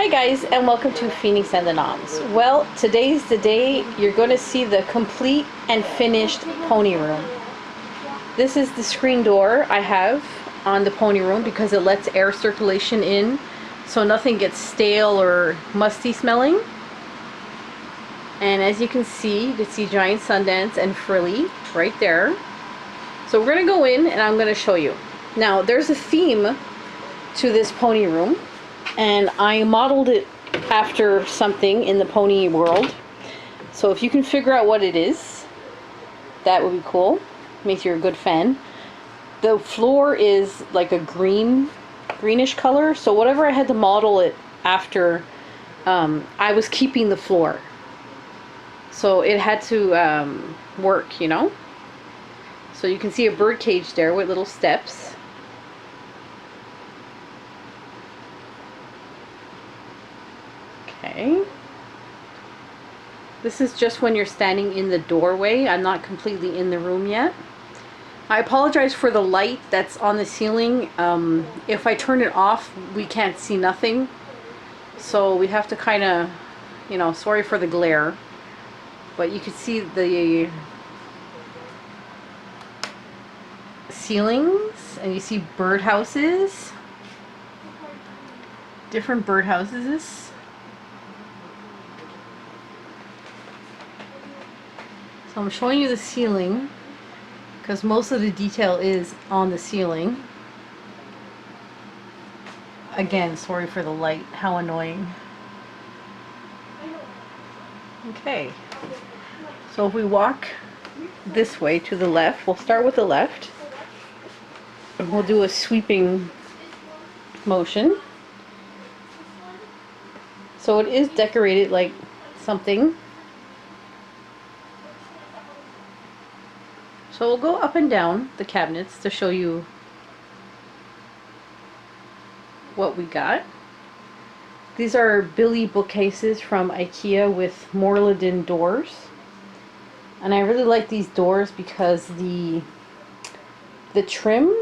Hi guys, and welcome to Phoenix and the Noms. Well, today's the day you're going to see the complete and finished pony room. This is the screen door I have on the pony room because it lets air circulation in so nothing gets stale or musty smelling. And as you can see Giant Sundance and Frilly right there. So we're going to go in and I'm going to show you. Now there's a theme to this pony room, and I modeled it after something in the pony world. So if you can figure out what it is, that would be cool. Makes you a good fan. The floor is like a greenish color, so whatever I had to model it after, I was keeping the floor. So it had to work, you know? So you can see a bird cage there with little steps. Okay. This is just when you're standing in the doorway. I'm not completely in the room yet. I apologize for the light that's on the ceiling. If I turn it off, we can't see nothing. So we have to kind of, you know, sorry for the glare. But you can see the ceilings, and you see birdhouses. Different birdhouses. So I'm showing you the ceiling because most of the detail is on the ceiling. Again, sorry for the light, how annoying. Okay, so if we walk this way to the left, we'll start with the left and we'll do a sweeping motion. So it is decorated like something. So we'll go up and down the cabinets to show you what we got. These are Billy bookcases from IKEA with Morliden doors. And I really like these doors because the trim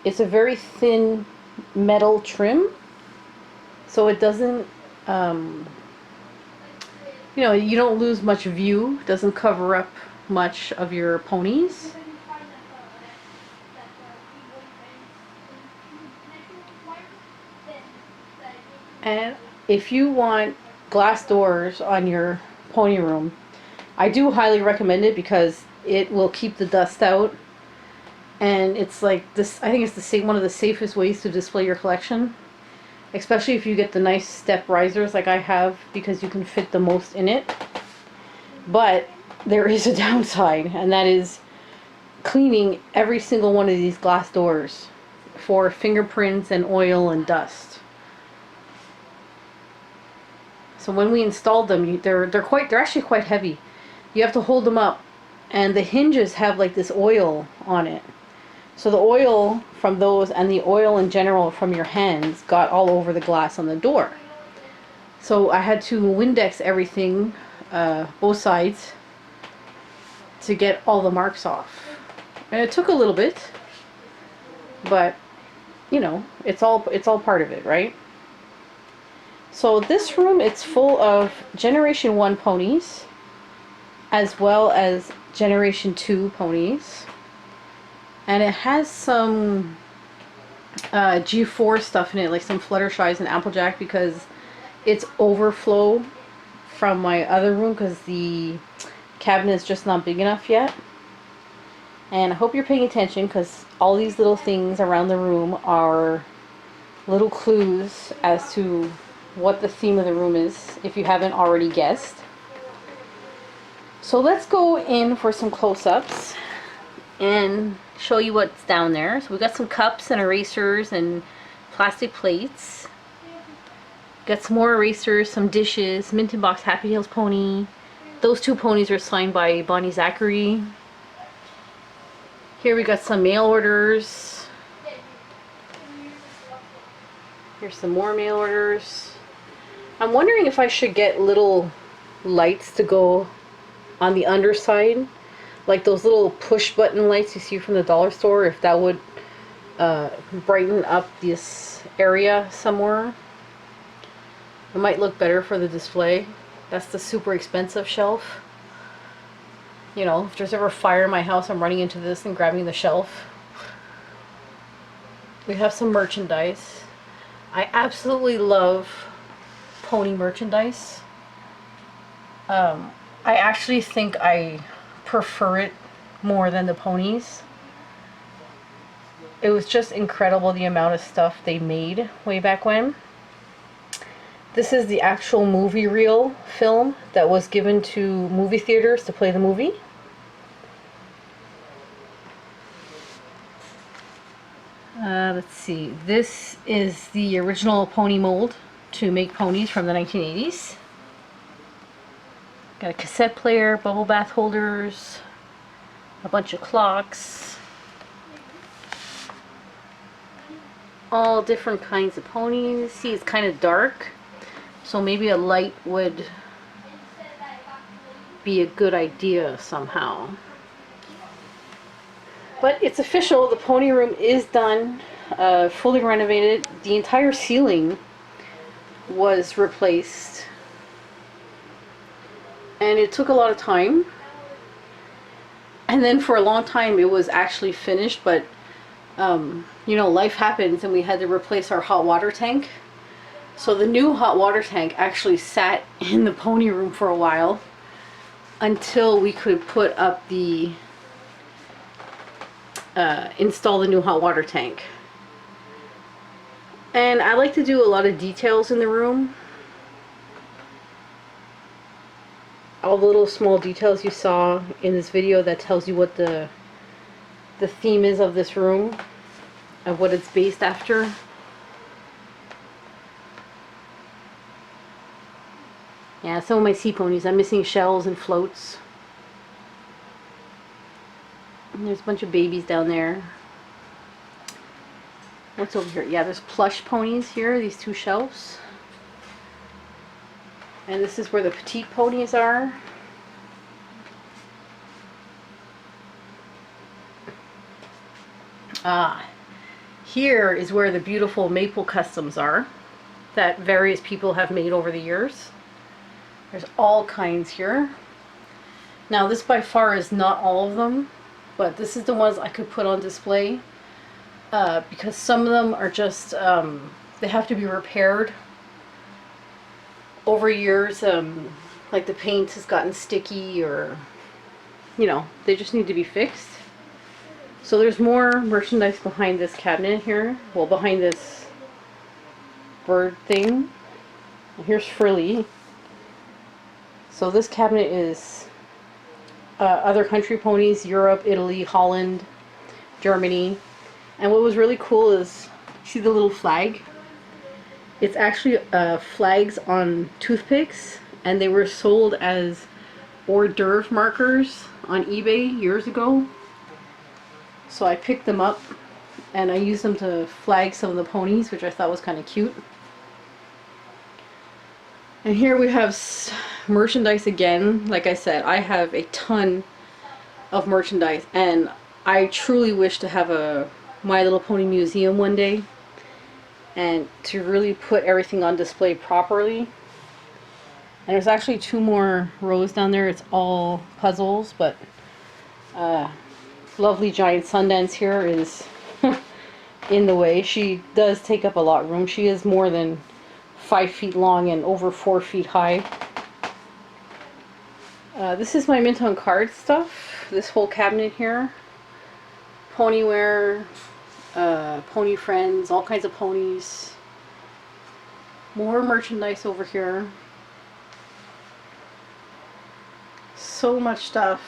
is a very thin metal trim. So it doesn't, you know, you don't lose much view. It doesn't cover up much of your ponies. And if you want glass doors on your pony room, I do highly recommend it because it will keep the dust out. And it's like this, I think it's one of the safest ways to display your collection. Especially if you get the nice step risers like I have, because you can fit the most in it. But there is a downside, and that is cleaning every single one of these glass doors for fingerprints and oil and dust. So when we installed them, they're actually quite heavy. You have to hold them up, and the hinges have like this oil on it. So the oil from those and the oil in general from your hands got all over the glass on the door. So I had to Windex everything, both sides, to get all the marks off. And it took a little bit, but you know, it's all part of it, right? So this room, it's full of Generation 1 ponies as well as Generation 2 ponies. And it has some G4 stuff in it, like some Fluttershy's and Applejack, because it's overflow from my other room because the cabinet is just not big enough yet. And I hope you're paying attention because all these little things around the room are little clues as to what the theme of the room is, if you haven't already guessed. So let's go in for some close-ups and show you what's down there. So we got some cups and erasers and plastic plates. Got some more erasers, some dishes, Mint in Box Happy Heels pony. Those two ponies are signed by Bonnie Zachary. Here we got some mail orders. Here's some more mail orders. I'm wondering if I should get little lights to go on the underside, like those little push button lights you see from the dollar store, if that would brighten up this area somewhere. It might look better for the display. That's the super expensive shelf. You know, if there's ever a fire in my house, I'm running into this and grabbing the shelf. We have some merchandise. I absolutely love pony merchandise. I actually think I prefer it more than the ponies. It was just incredible the amount of stuff they made way back when. This is the actual movie reel film that was given to movie theaters to play the movie. Let's see. This is the original pony mold to make ponies from the 1980s. Got a cassette player, bubble bath holders, a bunch of clocks. All different kinds of ponies. See, it's kind of dark, so maybe a light would be a good idea somehow. But it's official, the pony room is done, fully renovated. The entire ceiling was replaced. And it took a lot of time. And then for a long time it was actually finished, but you know, life happens and we had to replace our hot water tank. So the new hot water tank actually sat in the pony room for a while until we could put up the install the new hot water tank. And I like to do a lot of details in the room. All the little small details you saw in this video that tells you what the theme is of this room and what it's based after. Yeah, some of my sea ponies, I'm missing shells and floats. And there's a bunch of babies down there. What's over here? Yeah, there's plush ponies here, these two shelves. And this is where the petite ponies are. Here is where the beautiful maple customs are that various people have made over the years. There's all kinds here. Now this by far is not all of them, but this is the ones I could put on display because some of them are just, they have to be repaired over years. Like the paint has gotten sticky, or, you know, they just need to be fixed. So there's more merchandise behind this cabinet here. Well, behind this bird thing. And here's Frilly. So this cabinet is other country ponies, Europe, Italy, Holland, Germany. And what was really cool is, see the little flag? It's actually flags on toothpicks, and they were sold as hors d'oeuvre markers on eBay years ago. So I picked them up and I used them to flag some of the ponies, which I thought was kind of cute. And here we have merchandise again. Like I said, I have a ton of merchandise, and I truly wish to have a My Little Pony museum one day and to really put everything on display properly. And there's actually two more rows down there. It's all puzzles, but lovely giant Sundance here is in the way. She does take up a lot of room. She is more than 5 feet long and over 4 feet high. This is my mint on card stuff. This whole cabinet here. Ponyware, pony friends, all kinds of ponies. More merchandise over here. So much stuff.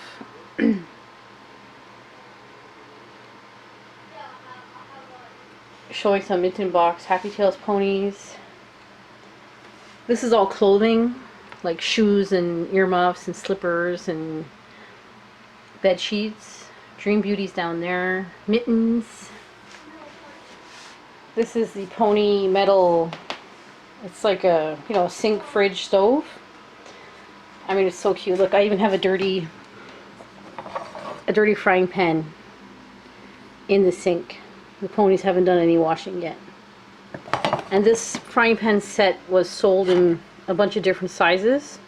Showing some mint in box Happy Tails ponies. This is all clothing, like shoes and earmuffs and slippers and bed sheets. Dream Beauty's down there. Mittens. This is the pony metal. It's like a, you know, sink fridge stove. I mean, it's so cute. Look, I even have a dirty frying pan in the sink. The ponies haven't done any washing yet. And this frying pan set was sold in a bunch of different sizes.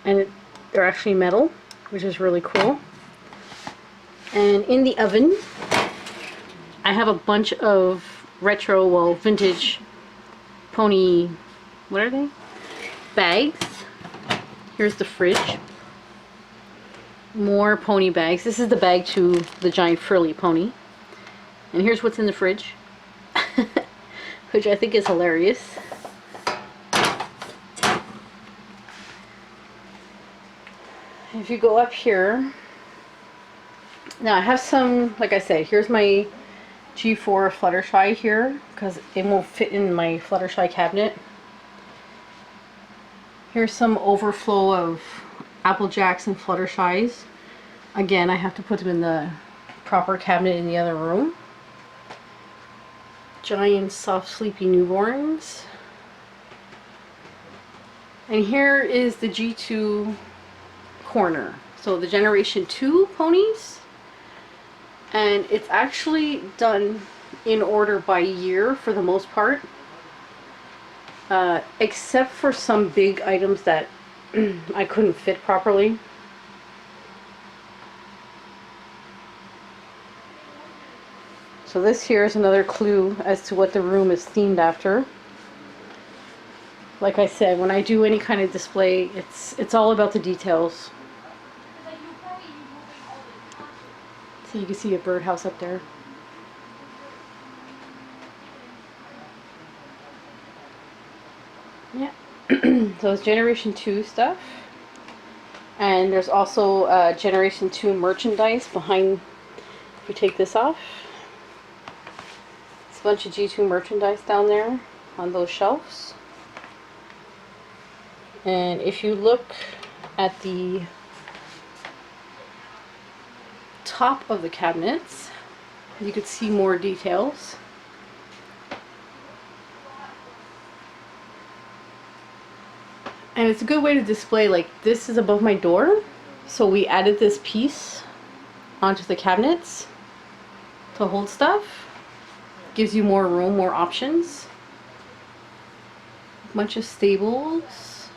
And they're actually metal, which is really cool. And in the oven, I have a bunch of retro, well, vintage pony, what are they? Bags. Here's the fridge. More pony bags. This is the bag to the giant frilly pony. And here's what's in the fridge, which I think is hilarious. If you go up here, now I have some, like I said, here's my G4 Fluttershy here, because it won't fit in my Fluttershy cabinet. Here's some overflow of Applejacks and Fluttershys. Again, I have to put them in the proper cabinet in the other room. Giant soft sleepy newborns. And here is the G2 corner. So the Generation 2 ponies. And it's actually done in order by year for the most part. Except for some big items that I couldn't fit properly. So this here is another clue as to what the room is themed after. Like I said, when I do any kind of display, it's all about the details. So you can see a birdhouse up there. Yeah. So it's Generation 2 stuff. And there's also Generation 2 merchandise behind, if you take this off. It's a bunch of G2 merchandise down there on those shelves. And if you look at the top of the cabinets, you could see more details. And it's a good way to display, like, this is above my door, so we added this piece onto the cabinets to hold stuff. Gives you more room, more options. A bunch of stables,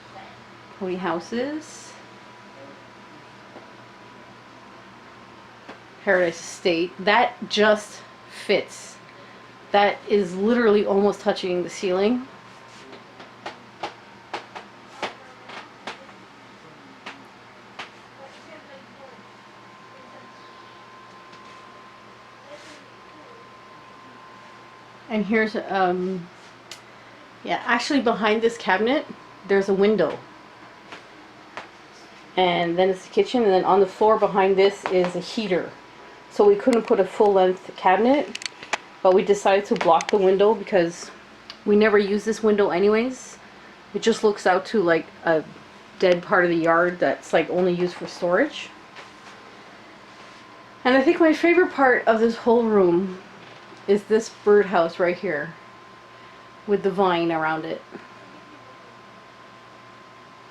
pony houses, Paradise Estate. That just fits. That is literally almost touching the ceiling. And here's, yeah, actually behind this cabinet, there's a window. And then it's the kitchen, and then on the floor behind this is a heater. So we couldn't put a full-length cabinet, but we decided to block the window because we never use this window anyways. It just looks out to like a dead part of the yard that's like only used for storage. And I think my favorite part of this whole room is this birdhouse right here with the vine around it.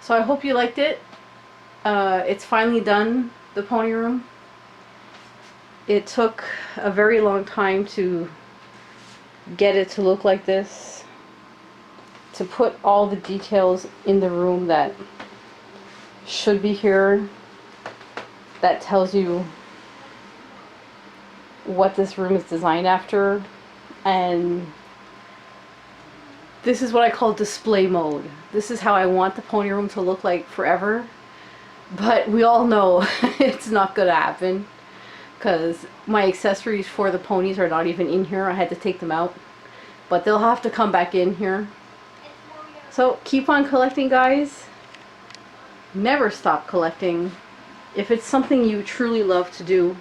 So I hope you liked it. It's finally done, the pony room. It took a very long time to get it to look like this, to put all the details in the room that should be here, that tells you what this room is designed after. And this is what I call display mode. This is how I want the pony room to look like forever, but we all know it's not gonna happen because my accessories for the ponies are not even in here. I had to take them out, but they'll have to come back in here. So keep on collecting, guys. Never stop collecting. If it's something you truly love to do,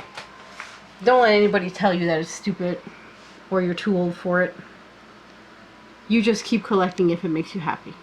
don't let anybody tell you that it's stupid or you're too old for it. You just keep collecting if it makes you happy.